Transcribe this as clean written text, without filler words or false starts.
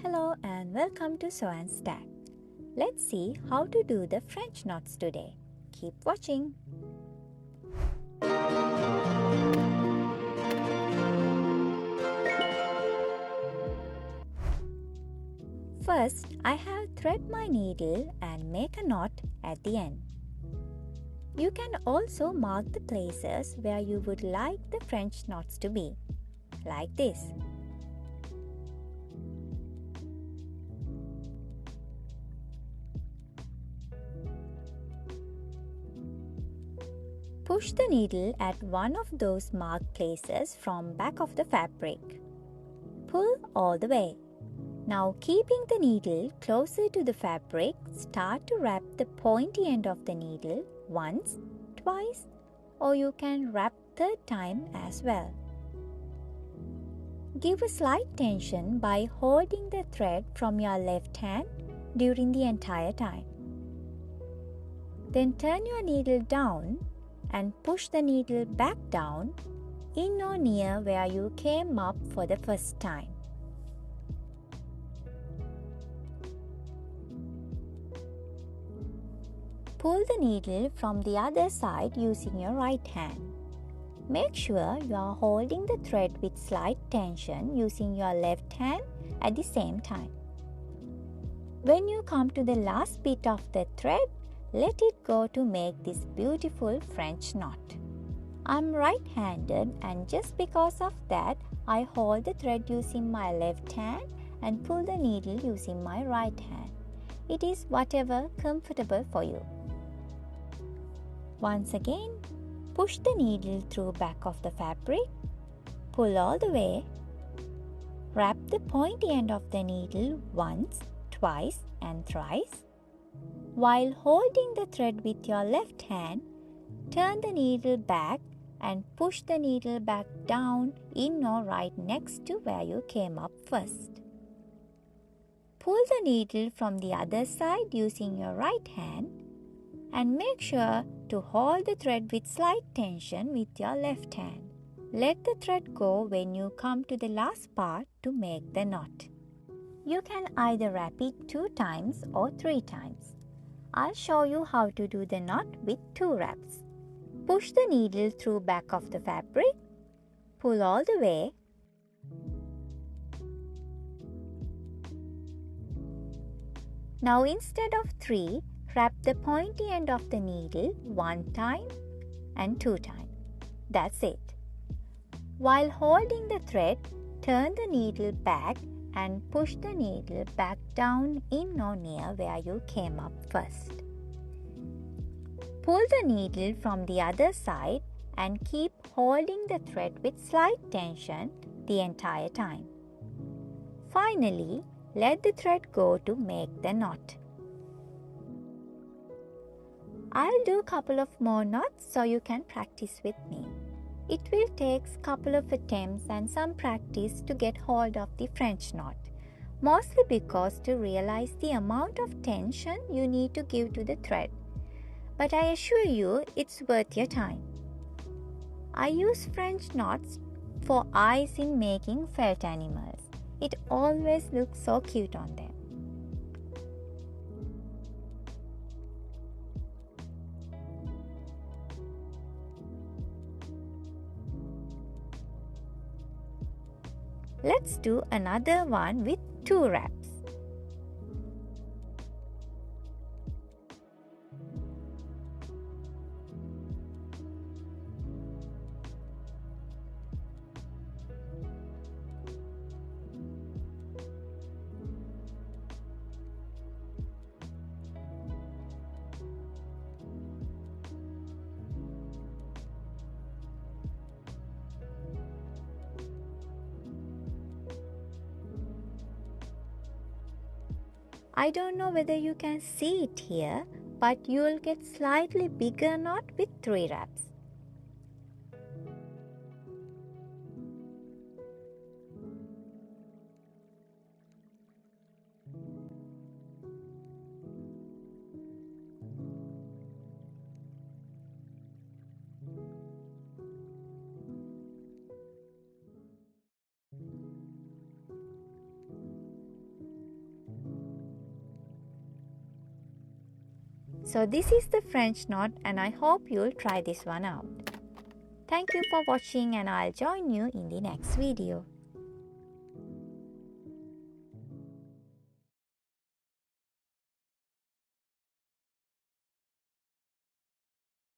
Hello and welcome to Sew and Stack. Let's see how to do the French knots today. Keep watching. First, I have thread my needle and make a knot at the end. You can also mark the places where you would like the French knots to be, like this. Push the needle at one of those marked places from back of the fabric. Pull all the way. Now, keeping the needle closer to the fabric, start to wrap the pointy end of the needle once, twice, or you can wrap third time as well. Give a slight tension by holding the thread from your left hand during the entire time. Then turn your needle down and push the needle back down in or near where you came up for the first time. Pull the needle from the other side using your right hand. Make sure you are holding the thread with slight tension using your left hand at the same time. When you come to the last bit of the thread, let it go to make this beautiful French knot. I'm right-handed and just because of that, I hold the thread using my left hand and pull the needle using my right hand. It is whatever comfortable for you. Once again, push the needle through back of the fabric, pull all the way, wrap the pointy end of the needle once, twice and thrice. While holding the thread with your left hand, turn the needle back and push the needle back down in or right next to where you came up first. Pull the needle from the other side using your right hand and make sure to hold the thread with slight tension with your left hand. Let the thread go when you come to the last part to make the knot. You can either wrap it 2 times or 3 times. I'll show you how to do the knot with 2 wraps. Push the needle through back of the fabric, pull all the way, now instead of 3, wrap the pointy end of the needle 1 time and 2 times. That's it. While holding the thread, turn the needle back and push the needle back down in or near where you came up first. Pull the needle from the other side and keep holding the thread with slight tension the entire time. Finally, let the thread go to make the knot. I'll do a couple of more knots so you can practice with me. It will take a couple of attempts and some practice to get hold of the French knot, mostly because to realize the amount of tension you need to give to the thread. But I assure you it's worth your time. I use French knots for eyes in making felt animals. It always looks so cute on them. Let's do another one with 2 wraps. I don't know whether you can see it here, but you will get slightly bigger knot with 3 wraps. So this is the French knot and I hope you'll try this one out. Thank you for watching and I'll join you in the next video.